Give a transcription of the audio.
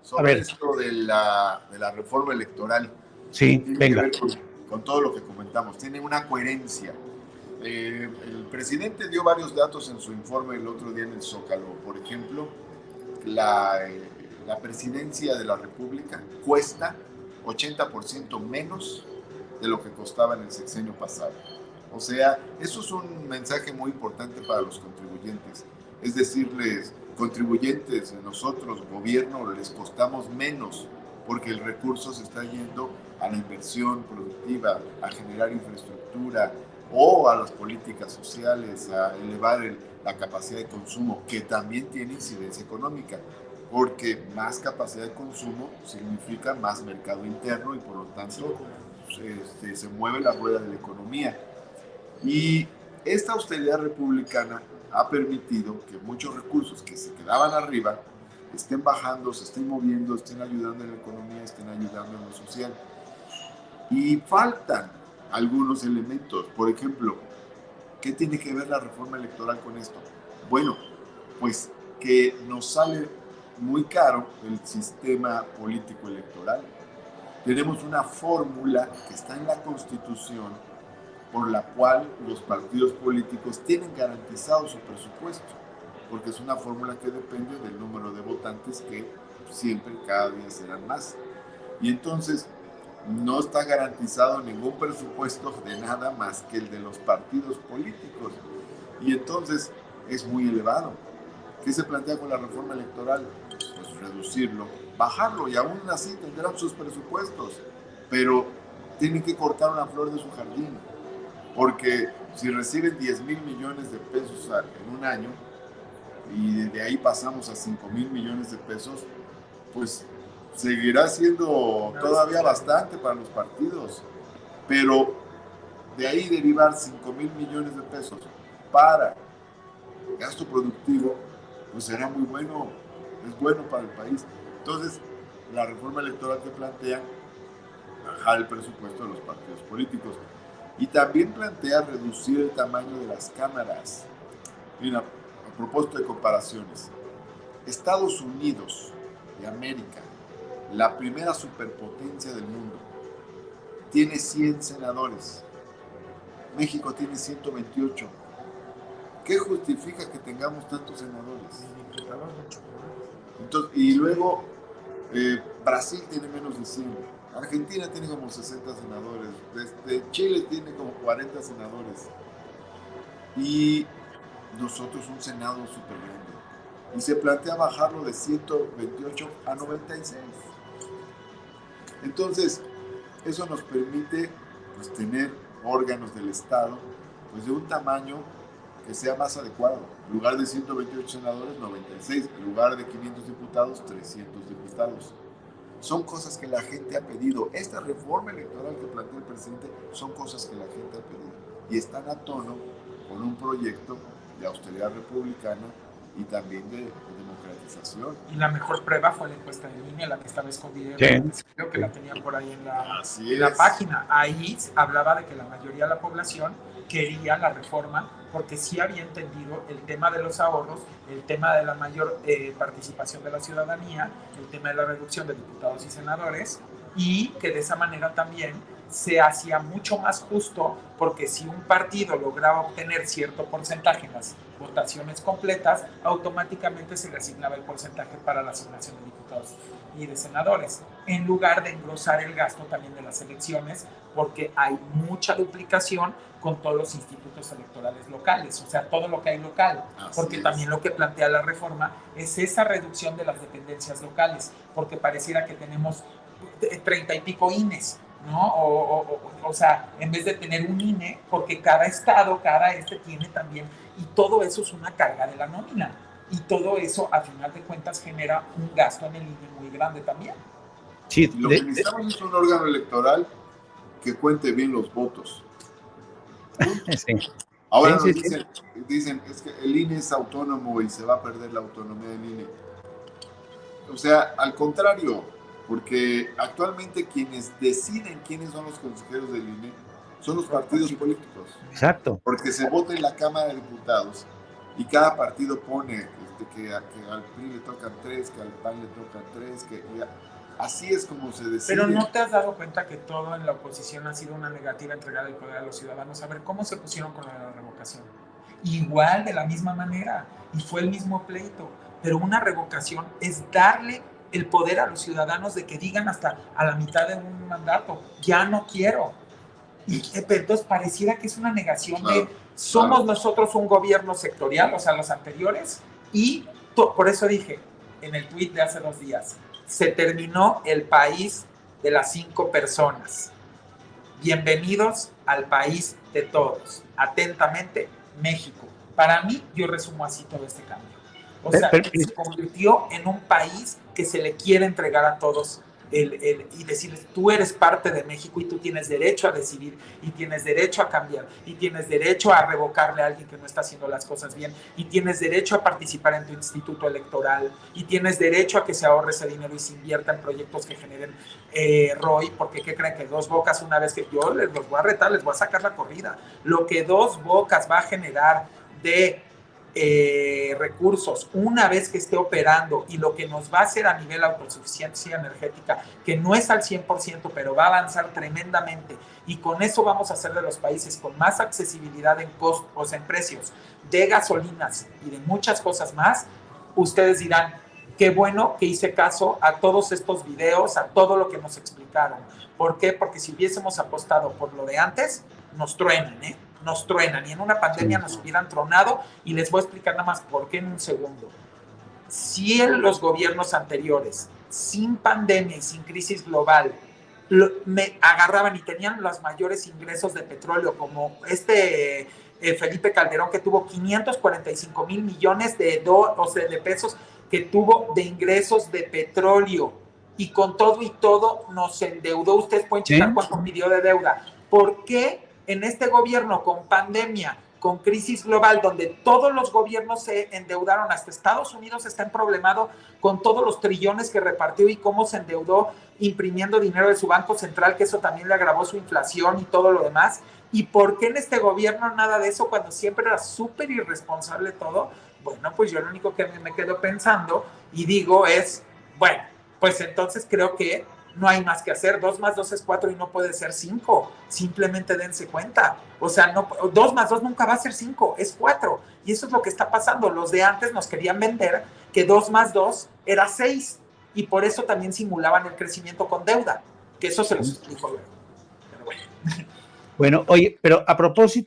A sobre ver. esto de la reforma electoral. Sí, Tiene venga. que ver con todo lo que comentamos, tiene una coherencia. El presidente dio varios datos en su informe el otro día en el Zócalo. Por ejemplo, la presidencia de la República cuesta 80% menos de lo que costaba en el sexenio pasado. O sea, eso es un mensaje muy importante para los contribuyentes. Es decirles, contribuyentes, nosotros, gobierno, les costamos menos porque el recurso se está yendo a la inversión productiva, a generar infraestructura o a las políticas sociales, a elevar la capacidad de consumo, que también tiene incidencia económica, porque más capacidad de consumo significa más mercado interno y por lo tanto se mueve la rueda de la economía. Y esta austeridad republicana ha permitido que muchos recursos que se quedaban arriba estén bajando, se estén moviendo, estén ayudando en la economía, estén ayudando en lo social. Y faltan algunos elementos. Por ejemplo, ¿qué tiene que ver la reforma electoral con esto? Bueno, pues que nos sale muy caro el sistema político electoral. Tenemos una fórmula que está en la Constitución por la cual los partidos políticos tienen garantizado su presupuesto, porque es una fórmula que depende del número de votantes que siempre cada día serán más. Y entonces no está garantizado ningún presupuesto de nada más que el de los partidos políticos. Y entonces es muy elevado. ¿Qué se plantea con la reforma electoral? Pues reducirlo, bajarlo, y aún así tendrán sus presupuestos, pero tienen que cortar una flor de su jardín, porque si reciben 10,000 millones de pesos en un año y de ahí pasamos a 5,000 millones de pesos, pues seguirá siendo todavía bastante para los partidos, pero de ahí derivar 5,000 millones de pesos para gasto productivo, pues será muy bueno, es bueno para el país. Entonces, la reforma electoral que plantea bajar el presupuesto de los partidos políticos y también plantea reducir el tamaño de las cámaras. Mira, a propósito de comparaciones, Estados Unidos de América, la primera superpotencia del mundo, tiene 100 senadores. México tiene 128. ¿Qué justifica que tengamos tantos senadores? Entonces, y luego Brasil tiene menos de 100. Argentina tiene como 60 senadores. Chile tiene como 40 senadores. Y nosotros un senado súper grande. Y se plantea bajarlo de 128 a 96. Entonces, eso nos permite pues, tener órganos del Estado pues, de un tamaño que sea más adecuado. En lugar de 128 senadores, 96. En lugar de 500 diputados, 300 diputados. Son cosas que la gente ha pedido. Esta reforma electoral que plantea el presidente son cosas que la gente ha pedido. Y están a tono con un proyecto de austeridad republicana y también de democratización. Y la mejor prueba fue la encuesta de línea, la que estaba escondida, creo que la tenía por ahí en la página. Ahí hablaba de que la mayoría de la población quería la reforma porque sí había entendido el tema de los ahorros, el tema de la mayor participación de la ciudadanía, el tema de la reducción de diputados y senadores, y que de esa manera también se hacía mucho más justo, porque si un partido lograba obtener cierto porcentaje en las votaciones completas, automáticamente se le asignaba el porcentaje para la asignación de diputados y de senadores, en lugar de engrosar el gasto también de las elecciones, porque hay mucha duplicación con todos los institutos electorales locales, o sea, todo lo que hay local, porque también lo que plantea la reforma es esa reducción de las dependencias locales, porque pareciera que tenemos 30 y pico INES, ¿no? O sea, en vez de tener un INE, porque cada estado, tiene también, y todo eso es una carga de la nómina, y todo eso, a final de cuentas, genera un gasto en el INE muy grande también. Sí, lo que necesitamos es un órgano electoral que cuente bien los votos. Sí. Ahora sí, dicen, es que el INE es autónomo y se va a perder la autonomía del INE. O sea, al contrario, porque actualmente quienes deciden quiénes son los consejeros del INE son los partidos políticos. Exacto. Porque se vota en la Cámara de Diputados y cada partido pone que al PRI le tocan 3, que al PAN le tocan 3, así es como se decide. Pero ¿no te has dado cuenta que todo en la oposición ha sido una negativa a entregar el poder a los ciudadanos? A ver, ¿cómo se pusieron con la revocación? Igual, de la misma manera, y fue el mismo pleito, pero una revocación es darle el poder a los ciudadanos de que digan hasta a la mitad de un mandato, ya no quiero. Y entonces pareciera que es una negación de somos nosotros un gobierno sectorial, o sea, los anteriores, y por eso dije en el tuit de hace 2 días, se terminó el país de las 5 personas. Bienvenidos al país de todos. Atentamente, México. Para mí, yo resumo así todo este cambio. O sea, se convirtió en un país que se le quiere entregar a todos y decirles, tú eres parte de México y tú tienes derecho a decidir y tienes derecho a cambiar y tienes derecho a revocarle a alguien que no está haciendo las cosas bien y tienes derecho a participar en tu instituto electoral y tienes derecho a que se ahorre ese dinero y se invierta en proyectos que generen ROI, porque ¿qué creen? Que Dos Bocas, una vez que yo los voy a retar, les voy a sacar la corrida, lo que Dos Bocas va a generar de recursos una vez que esté operando y lo que nos va a hacer a nivel autosuficiencia energética, que no es al 100%, pero va a avanzar tremendamente y con eso vamos a ser de los países con más accesibilidad en costos, en precios de gasolinas y de muchas cosas más. Ustedes dirán, qué bueno que hice caso a todos estos videos, a todo lo que nos explicaron. ¿Por qué? Porque si hubiésemos apostado por lo de antes, nos truenan, nos truenan, y en una pandemia nos hubieran tronado, y les voy a explicar nada más por qué en un segundo. Si en los gobiernos anteriores, sin pandemia y sin crisis global, me agarraban y tenían los mayores ingresos de petróleo, como Felipe Calderón, que tuvo 545 mil millones de pesos que tuvo de ingresos de petróleo, y con todo y todo nos endeudó. Ustedes pueden checar cuánto pidió de deuda. ¿Por qué en este gobierno con pandemia, con crisis global, donde todos los gobiernos se endeudaron, hasta Estados Unidos está en problemado con todos los trillones que repartió y cómo se endeudó imprimiendo dinero de su banco central, que eso también le agravó su inflación y todo lo demás? ¿Y por qué en este gobierno nada de eso, cuando siempre era súper irresponsable todo? Bueno, pues yo lo único que me quedo pensando y digo es, bueno, pues entonces creo que no hay más que hacer. 2 más 2 es 4 y no puede ser 5. Simplemente dense cuenta. O sea, 2 más 2 nunca va a ser 5, es 4. Y eso es lo que está pasando. Los de antes nos querían vender que 2 más 2 era 6. Y por eso también simulaban el crecimiento con deuda. Que eso se los explico luego. Pero bueno. Bueno, oye, pero a propósito